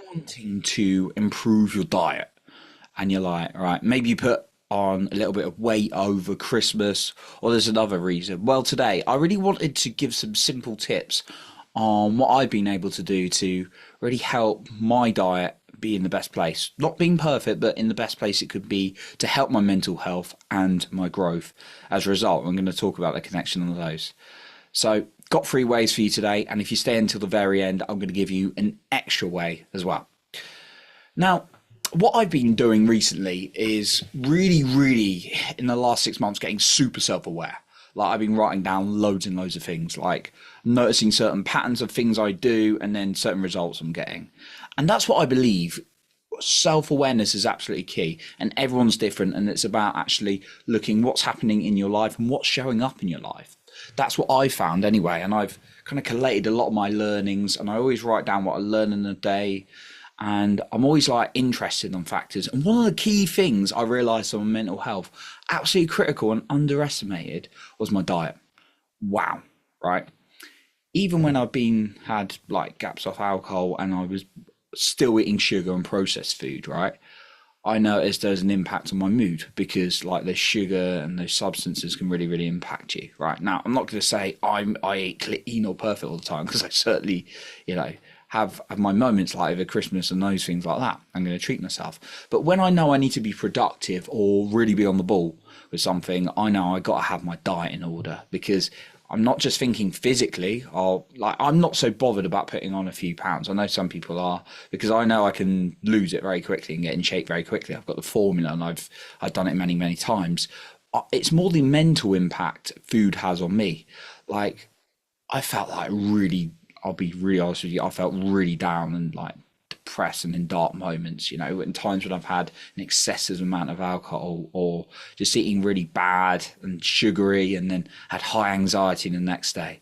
wanting to improve your diet and you're like, all right, maybe you put on a little bit of weight over Christmas, or there's another reason. Well, today I really wanted to give some simple tips on what I've been able to do to really help my diet be in the best place. Not being perfect, but in the best place it could be to help my mental health and my growth. As a result, I'm going to talk about the connection on those. So, got 3 ways for you today, and if you stay until the very end, I'm going to give you an extra way as well. Now, what I've been doing recently is really, in the last 6 months, getting super self-aware. Like I've been writing down loads and loads of things, like noticing certain patterns of things I do and then certain results I'm getting. And that's what I believe. Self-awareness is absolutely key, and everyone's different, and it's about actually looking what's happening in your life and what's showing up in your life. That's what I found anyway, and I've kind of collated a lot of my learnings, and I always write down what I learn in a day, and I'm always like interested on factors. And one of the key things I realized on mental health, absolutely critical and underestimated, was my diet. Wow, right? Even when I've been had like gaps off alcohol and I was still eating sugar and processed food, right? I noticed there's an impact on my mood because like the sugar and those substances can really impact you, right? Now, I'm not going to say I eat clean or perfect all the time, because I certainly, have my moments like over Christmas and those things like that. I'm going to treat myself. But when I know I need to be productive or really be on the ball with something, I know I got to have my diet in order, because I'm not just thinking physically. I'm not so bothered about putting on a few pounds. I know some people are, because I know I can lose it very quickly and get in shape very quickly. I've got the formula, and I've done it many times. It's more the mental impact food has on me. Like I felt like I'll be really honest with you, I felt really down and like depressed and in dark moments, in times when I've had an excessive amount of alcohol or just eating really bad and sugary, and then had high anxiety the next day.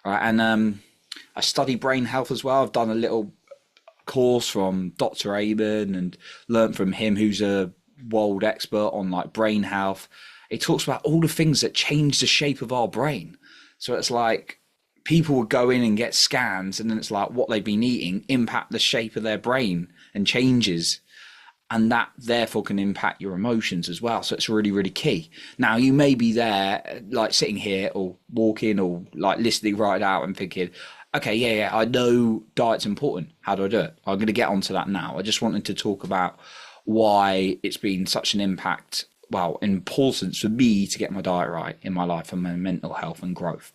All right. And I study brain health as well. I've done a little course from Dr. Aben and learned from him, who's a world expert on like brain health. He talks about all the things that change the shape of our brain. So it's like people would go in and get scans, and then it's like what they've been eating impact the shape of their brain and changes, and that therefore can impact your emotions as well. So it's really key. Now, you may be there like sitting here or walking or like listening right out and thinking, okay, yeah, I know diet's important. How do I do it? I'm going to get onto that now. I just wanted to talk about why it's been such an impact, importance for me to get my diet right in my life and my mental health and growth.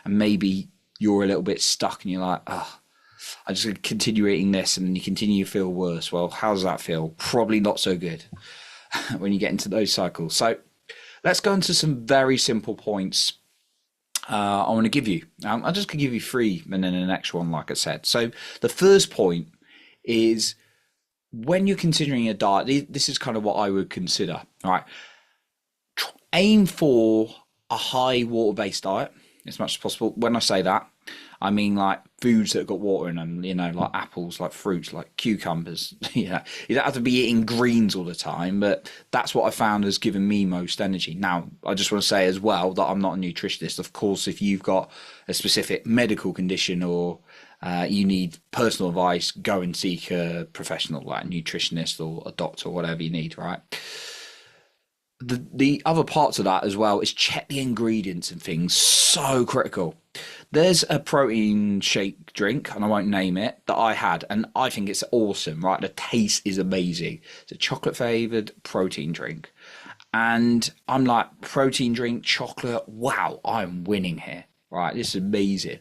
And maybe you're a little bit stuck and you're like, I just continue eating this, and then you continue to feel worse. Well, how does that feel? Probably not so good when you get into those cycles. So let's go into some very simple points I want to give you. I'm just going to give you 3 and then an extra one, like I said. So the first point is, when you're considering a diet, this is kind of what I would consider. All right, aim for a high water-based diet as much as possible. When I say that, I mean like foods that have got water in them, like apples, like fruits, like cucumbers. You don't have to be eating greens all the time, but that's what I found has given me most energy. Now, I just want to say as well that I'm not a nutritionist. Of course, if you've got a specific medical condition or you need personal advice, go and seek a professional, like a nutritionist or a doctor, or whatever you need, right? The other parts of that as well is check the ingredients and things. So critical. There's a protein shake drink, and I won't name it, that I had, and I think it's awesome, right? The taste is amazing. It's a chocolate flavored protein drink, and I'm like, protein drink, chocolate, wow, I'm winning here, right? This is amazing.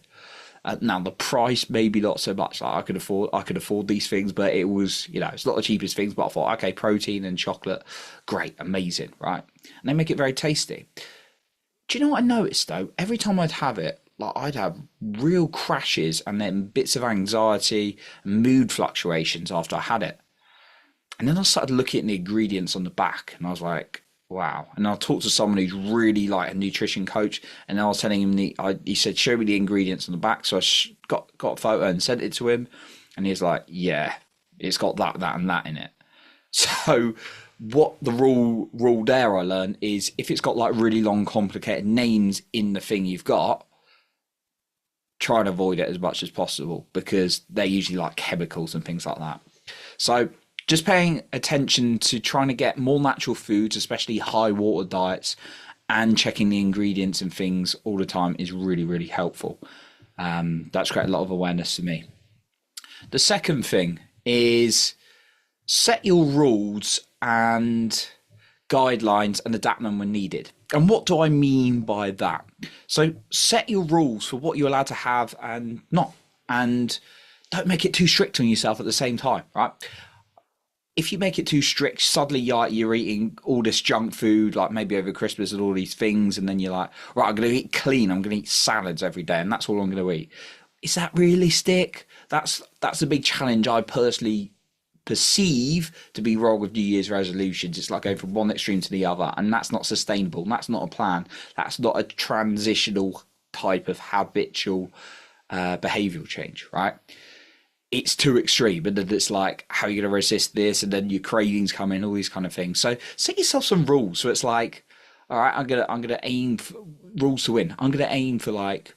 Now the price maybe not so much. Like I could afford these things, but it was, it's not the cheapest things. But I thought, okay, protein and chocolate, great, amazing, right? And they make it very tasty. Do you know what I noticed though? Every time I'd have it, like I'd have real crashes and then bits of anxiety and mood fluctuations after I had it. And then I started looking at the ingredients on the back, and I was like, wow. And I talked to someone who's really like a nutrition coach, and I was telling him he said, show me the ingredients on the back. So I got a photo and sent it to him, and he's like, yeah, it's got that and that in it. So what the rule there I learned is, if it's got like really long complicated names in the thing you've got, try and avoid it as much as possible, because they're usually like chemicals and things like that. So just paying attention to trying to get more natural foods, especially high water diets, and checking the ingredients and things all the time is really, really helpful. That's created a lot of awareness to me. The second thing is set your rules and guidelines and adapt them when needed. And what do I mean by that? So set your rules for what you're allowed to have and not, and don't make it too strict on yourself at the same time, right? If you make it too strict, suddenly you're eating all this junk food, like maybe over Christmas and all these things, and then you're like, right, I'm going to eat clean. I'm going to eat salads every day, and that's all I'm going to eat. Is that realistic? That's a big challenge I personally perceive to be wrong with New Year's resolutions. It's like going from one extreme to the other, and that's not sustainable. That's not a plan. That's not a transitional type of habitual behavioral change, right? It's too extreme, and then it's like, how are you going to resist this? And then your cravings come in, all these kind of things. So set yourself some rules. So it's like, all right, I'm gonna aim for rules to win. I'm gonna aim for like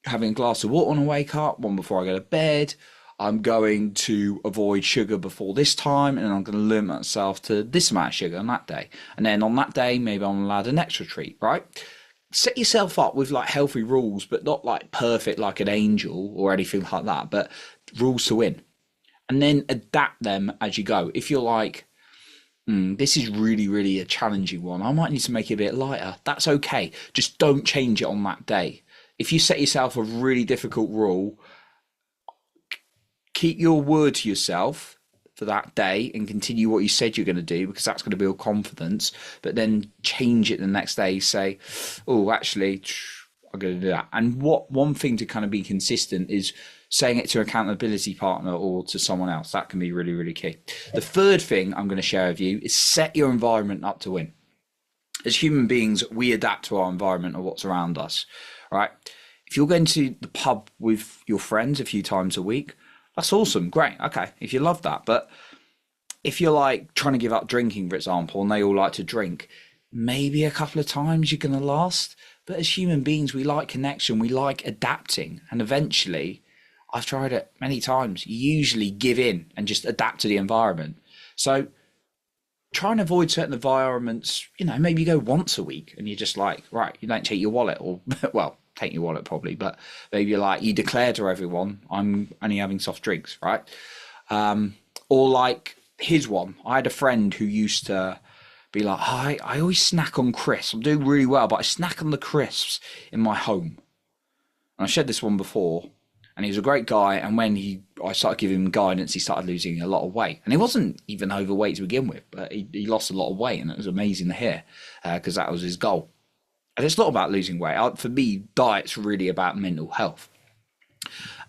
having a glass of water when I wake up, one before I go to bed. I'm going to avoid sugar before this time, and I'm going to limit myself to this amount of sugar on that day. And then on that day, maybe I'm allowed an extra treat, right? Set yourself up with like healthy rules, but not like perfect like an angel or anything like that, but rules to win. And then adapt them as you go. If you're like, this is really, really a challenging one, I might need to make it a bit lighter. That's okay. Just don't change it on that day. If you set yourself a really difficult rule, keep your word to yourself for that day and continue what you said you're going to do, because that's going to build confidence. But then change it the next day. Say, oh, actually, I'm going to do that. And one thing to kind of be consistent is saying it to an accountability partner or to someone else. That can be really, really key. The third thing I'm going to share with you is set your environment up to win. As human beings, we adapt to our environment or what's around us, right? If you're going to the pub with your friends a few times a week, that's awesome. Great. Okay. If you love that. But if you're like trying to give up drinking, for example, and they all like to drink, maybe a couple of times you're going to last. But as human beings, we like connection. We like adapting. And eventually, I've tried it many times, you usually give in and just adapt to the environment. So try and avoid certain environments. Maybe you go once a week and you're just like, right, you don't take your wallet, or, well, take your wallet probably, but maybe you're like, you declare to everyone, I'm only having soft drinks, right? Or like his one, I had a friend who used to be like, I always snack on crisps. I'm doing really well, but I snack on the crisps in my home. And I shared this one before, and he was a great guy. And when I started giving him guidance, he started losing a lot of weight. And he wasn't even overweight to begin with, but he lost a lot of weight, and it was amazing to hear, because that was his goal. And it's not about losing weight. For me, diet's really about mental health.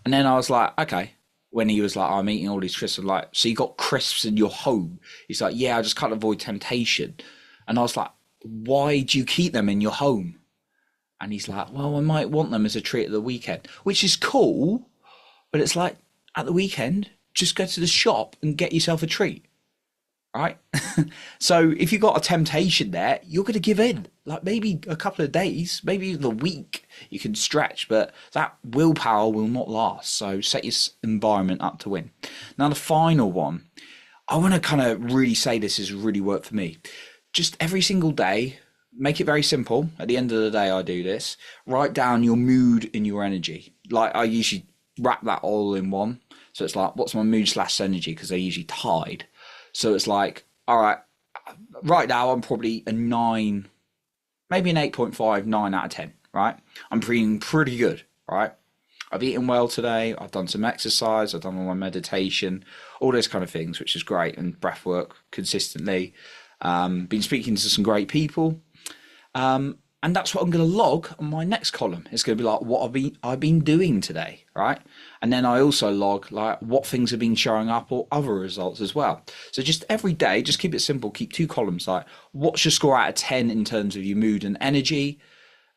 And then I was like, okay. When he was like, I'm eating all these crisps, I'm like, so you got crisps in your home? He's like, yeah, I just can't avoid temptation. And I was like, why do you keep them in your home? And he's like, well, I might want them as a treat at the weekend, which is cool. But it's like, at the weekend, just go to the shop and get yourself a treat. Right? So if you've got a temptation there, you're going to give in. Like maybe a couple of days, maybe even a week, you can stretch, but that willpower will not last. So set your environment up to win. Now, the final one, I want to kind of really say this has really worked for me. Just every single day, make it very simple. At the end of the day, I do this. Write down your mood and your energy. Like I usually wrap that all in one. So it's like, what's my mood / energy? Because they're usually tied. So it's like, all right, right now I'm probably a 9, maybe an 8.5, 9 out of 10, right? I'm feeling pretty good, right? I've eaten well today. I've done some exercise. I've done all my meditation, all those kind of things, which is great, and breath work consistently. Been speaking to some great people. And that's what I'm going to log on my next column. It's going to be like what I've been doing today, right? And then I also log like what things have been showing up or other results as well. So just every day, just keep it simple. Keep 2 columns. Like what's your score out of 10 in terms of your mood and energy?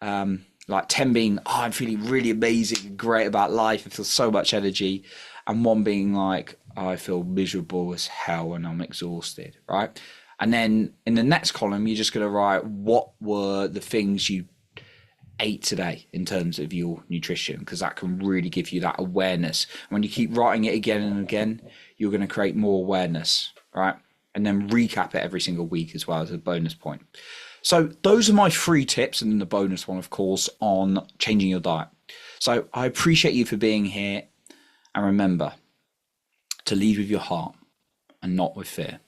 Like 10 being, I'm feeling really amazing and great about life. I feel so much energy. And 1 being like, I feel miserable as hell and I'm exhausted, right? And then in the next column, you're just going to write what were the things you ate today in terms of your nutrition, because that can really give you that awareness. And when you keep writing it again and again, you're going to create more awareness, right? And then recap it every single week as well as a bonus point. So those are my 3 tips, and then the bonus one, of course, on changing your diet. So I appreciate you for being here, and remember to lead with your heart and not with fear.